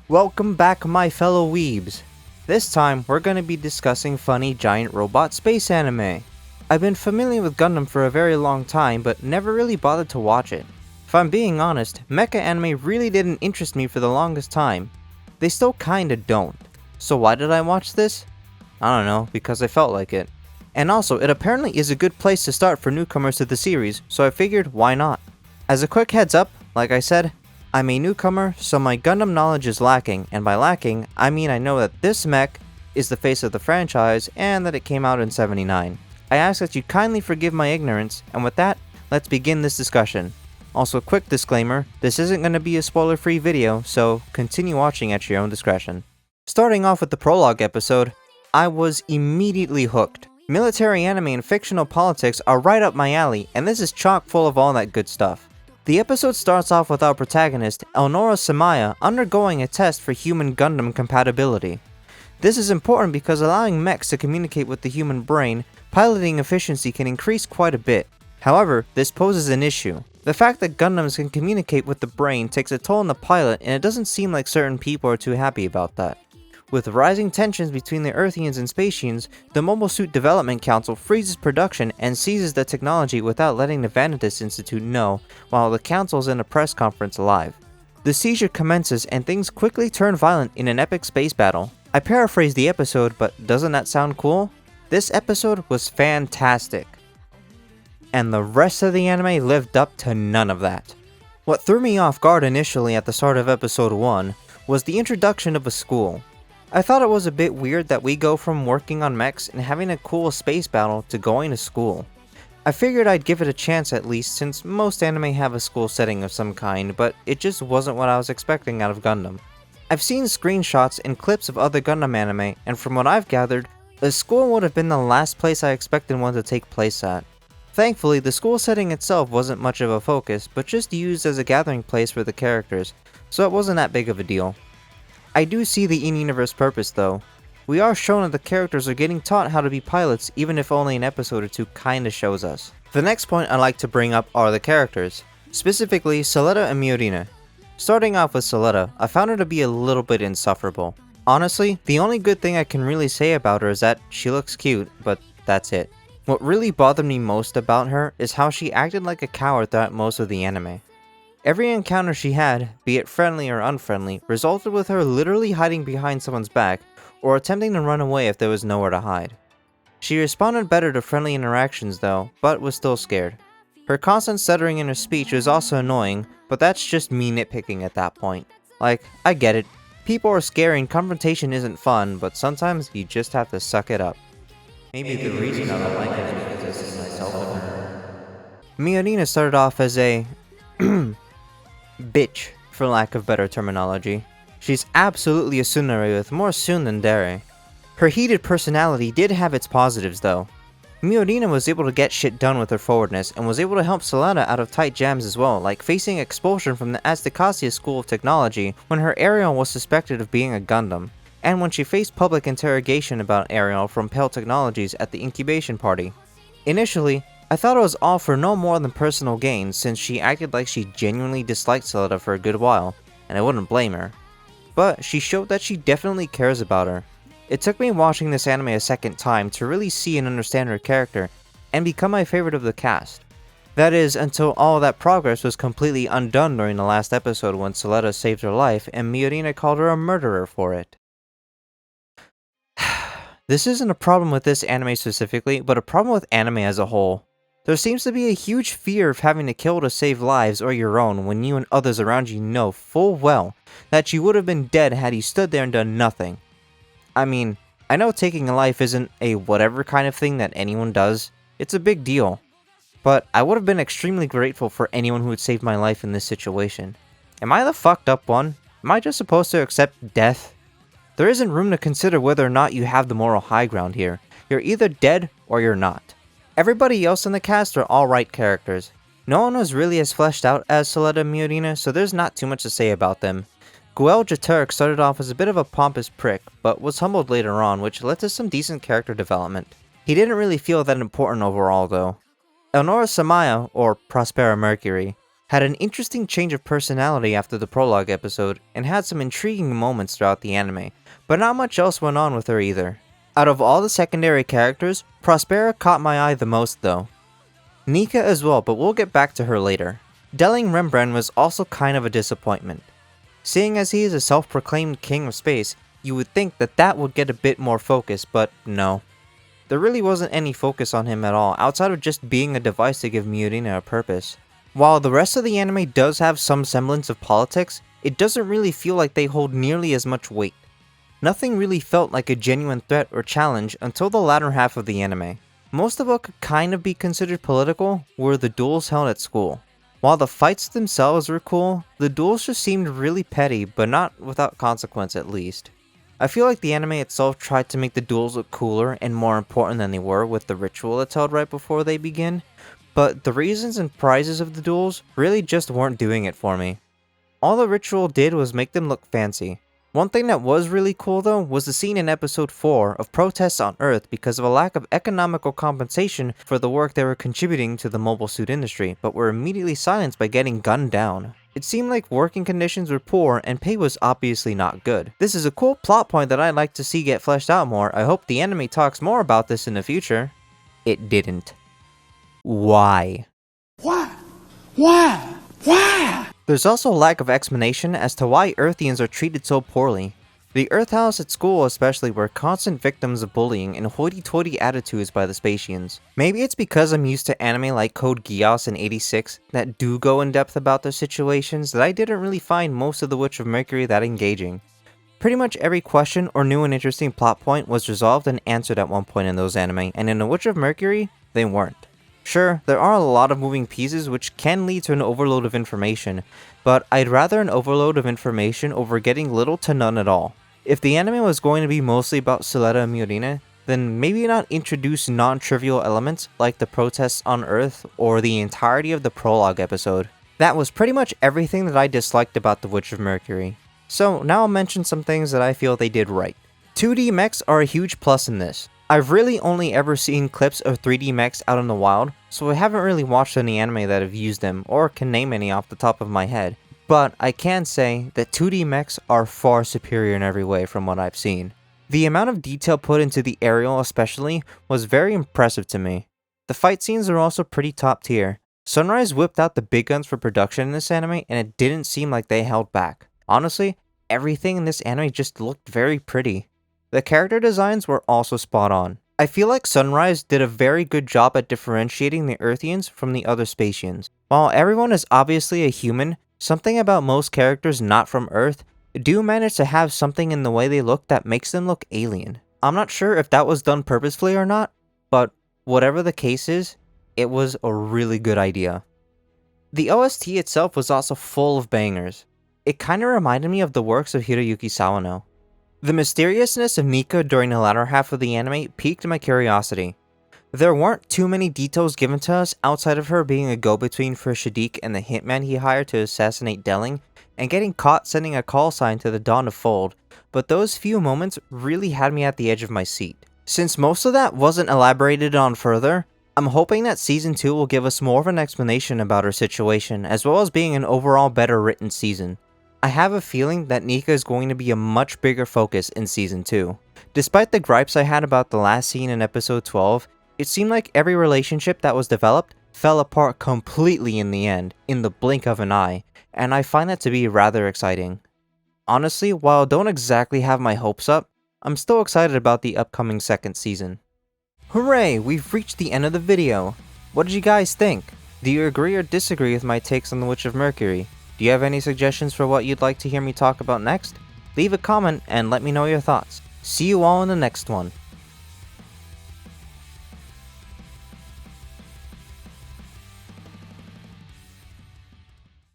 Welcome back, my fellow weebs. This time, we're going to be discussing funny giant robot space anime. I've been familiar with Gundam for a very long time, but never really bothered to watch it. If I'm being honest, mecha anime really didn't interest me for the longest time. They still kinda don't. So why did I watch this? I don't know, because I felt like it. And also, it apparently is a good place to start for newcomers to the series, so I figured why not. As a quick heads up, like I said, I'm a newcomer, so my Gundam knowledge is lacking, and by lacking, I mean I know that this mech is the face of the franchise, and that it came out in '79. I ask that you kindly forgive my ignorance, and with that, let's begin this discussion. Also, quick disclaimer, this isn't going to be a spoiler-free video, so continue watching at your own discretion. Starting off with the prologue episode, I was immediately hooked. Military anime and fictional politics are right up my alley, and this is chock full of all that good stuff. The episode starts off with our protagonist, Elnora Samaya, undergoing a test for human Gundam compatibility. This is important because allowing mechs to communicate with the human brain, piloting efficiency can increase quite a bit. However, this poses an issue. The fact that Gundams can communicate with the brain takes a toll on the pilot, and it doesn't seem like certain people are too happy about that. With rising tensions between the Earthians and Spacians, the Mobile Suit Development Council freezes production and seizes the technology without letting the Vanitas Institute know, while the council's in a press conference live. The seizure commences and things quickly turn violent in an epic space battle. I paraphrase the episode, but doesn't that sound cool? This episode was fantastic. And the rest of the anime lived up to none of that. What threw me off guard initially at the start of episode 1 was the introduction of a school. I thought it was a bit weird that we go from working on mechs and having a cool space battle to going to school. I figured I'd give it a chance at least, since most anime have a school setting of some kind, but it just wasn't what I was expecting out of Gundam. I've seen screenshots and clips of other Gundam anime, and from what I've gathered, a school would have been the last place I expected one to take place at. Thankfully, the school setting itself wasn't much of a focus, but just used as a gathering place for the characters, so it wasn't that big of a deal. I do see the in-universe purpose though. We are shown that the characters are getting taught how to be pilots, even if only an episode or two kinda shows us. The next point I'd like to bring up are the characters, specifically Suletta and Miorina. Starting off with Suletta, I found her to be a little bit insufferable. Honestly, the only good thing I can really say about her is that she looks cute, but that's it. What really bothered me most about her is how she acted like a coward throughout most of the anime. Every encounter she had, be it friendly or unfriendly, resulted with her literally hiding behind someone's back, or attempting to run away if there was nowhere to hide. She responded better to friendly interactions though, but was still scared. Her constant stuttering in her speech was also annoying, but that's just me nitpicking at that point. Like, I get it. People are scary and confrontation isn't fun, but sometimes you just have to suck it up. Maybe the reason I don't like her is because I see myself in her. Miorina started off as a bitch, for lack of better terminology. She's absolutely a tsundere with more tsun than dere. Her heated personality did have its positives though. Miorina was able to get shit done with her forwardness, and was able to help Suletta out of tight jams as well, like facing expulsion from the Aztecasia School of Technology when her Ariel was suspected of being a Gundam, and when she faced public interrogation about Ariel from Pale Technologies at the incubation party. Initially, I thought it was all for no more than personal gain, since she acted like she genuinely disliked Suletta for a good while, and I wouldn't blame her. But she showed that she definitely cares about her. It took me watching this anime a second time to really see and understand her character, and become my favorite of the cast. That is, until all that progress was completely undone during the last episode when Suletta saved her life and Miorina called her a murderer for it. This isn't a problem with this anime specifically, but a problem with anime as a whole. There seems to be a huge fear of having to kill to save lives or your own when you and others around you know full well that you would have been dead had you stood there and done nothing. I mean, I know taking a life isn't a whatever kind of thing that anyone does, it's a big deal. But I would have been extremely grateful for anyone who had saved my life in this situation. Am I the fucked up one? Am I just supposed to accept death? There isn't room to consider whether or not you have the moral high ground here. You're either dead or you're not. Everybody else in the cast are alright characters. No one was really as fleshed out as Suletta and Miorina, so there's not too much to say about them. Guel Jaturk started off as a bit of a pompous prick, but was humbled later on, which led to some decent character development. He didn't really feel that important overall though. Elnora Samaya, or Prospera Mercury, had an interesting change of personality after the Prologue episode, and had some intriguing moments throughout the anime, but not much else went on with her either. Out of all the secondary characters, Prospera caught my eye the most though. Nika as well, but we'll get back to her later. Delling Rembrandt was also kind of a disappointment. Seeing as he is a self-proclaimed king of space, you would think that that would get a bit more focus, but no. There really wasn't any focus on him at all, outside of just being a device to give Murina a purpose. While the rest of the anime does have some semblance of politics, it doesn't really feel like they hold nearly as much weight. Nothing really felt like a genuine threat or challenge until the latter half of the anime. Most of what could kind of be considered political were the duels held at school. While the fights themselves were cool, the duels just seemed really petty, but not without consequence at least. I feel like the anime itself tried to make the duels look cooler and more important than they were with the ritual that's held right before they begin, but the reasons and prizes of the duels really just weren't doing it for me. All the ritual did was make them look fancy. One thing that was really cool though was the scene in episode 4 of protests on Earth because of a lack of economical compensation for the work they were contributing to the mobile suit industry, but were immediately silenced by getting gunned down. It seemed like working conditions were poor and pay was obviously not good. This is a cool plot point that I'd like to see get fleshed out more. I hope the anime talks more about this in the future. It didn't. Why? Why? There's also a lack of explanation as to why Earthians are treated so poorly. The Earth House at school especially were constant victims of bullying and hoity-toity attitudes by the Spatians. Maybe it's because I'm used to anime like Code Geass and 86 that do go in depth about their situations that I didn't really find most of The Witch of Mercury that engaging. Pretty much every question or new and interesting plot point was resolved and answered at one point in those anime, and in The Witch of Mercury, they weren't. Sure, there are a lot of moving pieces which can lead to an overload of information, but I'd rather an overload of information over getting little to none at all. If the anime was going to be mostly about Suletta and Murina, then maybe not introduce non-trivial elements like the protests on Earth or the entirety of the Prologue episode. That was pretty much everything that I disliked about The Witch of Mercury. So now I'll mention some things that I feel they did right. 2D mechs are a huge plus in this. I've really only ever seen clips of 3D mechs out in the wild, so I haven't really watched any anime that have used them, or can name any off the top of my head. But I can say that 2D mechs are far superior in every way from what I've seen. The amount of detail put into the aerial especially was very impressive to me. The fight scenes are also pretty top tier. Sunrise whipped out the big guns for production in this anime and it didn't seem like they held back. Honestly, everything in this anime just looked very pretty. The character designs were also spot on. I feel like Sunrise did a very good job at differentiating the Earthians from the other Spatians. While everyone is obviously a human, something about most characters not from Earth do manage to have something in the way they look that makes them look alien. I'm not sure if that was done purposefully or not, but whatever the case is, it was a really good idea. The OST itself was also full of bangers. It kinda reminded me of the works of Hiroyuki Sawano. The mysteriousness of Nika during the latter half of the anime piqued my curiosity. There weren't too many details given to us outside of her being a go-between for Shadiq and the hitman he hired to assassinate Delling, and getting caught sending a call sign to the Dawn of Fold, but those few moments really had me at the edge of my seat. Since most of that wasn't elaborated on further, I'm hoping that Season 2 will give us more of an explanation about her situation, as well as being an overall better written season. I have a feeling that Nika is going to be a much bigger focus in Season 2. Despite the gripes I had about the last scene in episode 12, it seemed like every relationship that was developed fell apart completely in the end, in the blink of an eye, and I find that to be rather exciting. Honestly, while I don't exactly have my hopes up, I'm still excited about the upcoming second season. Hooray! We've reached the end of the video! What did you guys think? Do you agree or disagree with my takes on The Witch of Mercury? Do you have any suggestions for what you'd like to hear me talk about next? Leave a comment and let me know your thoughts. See you all in the next one.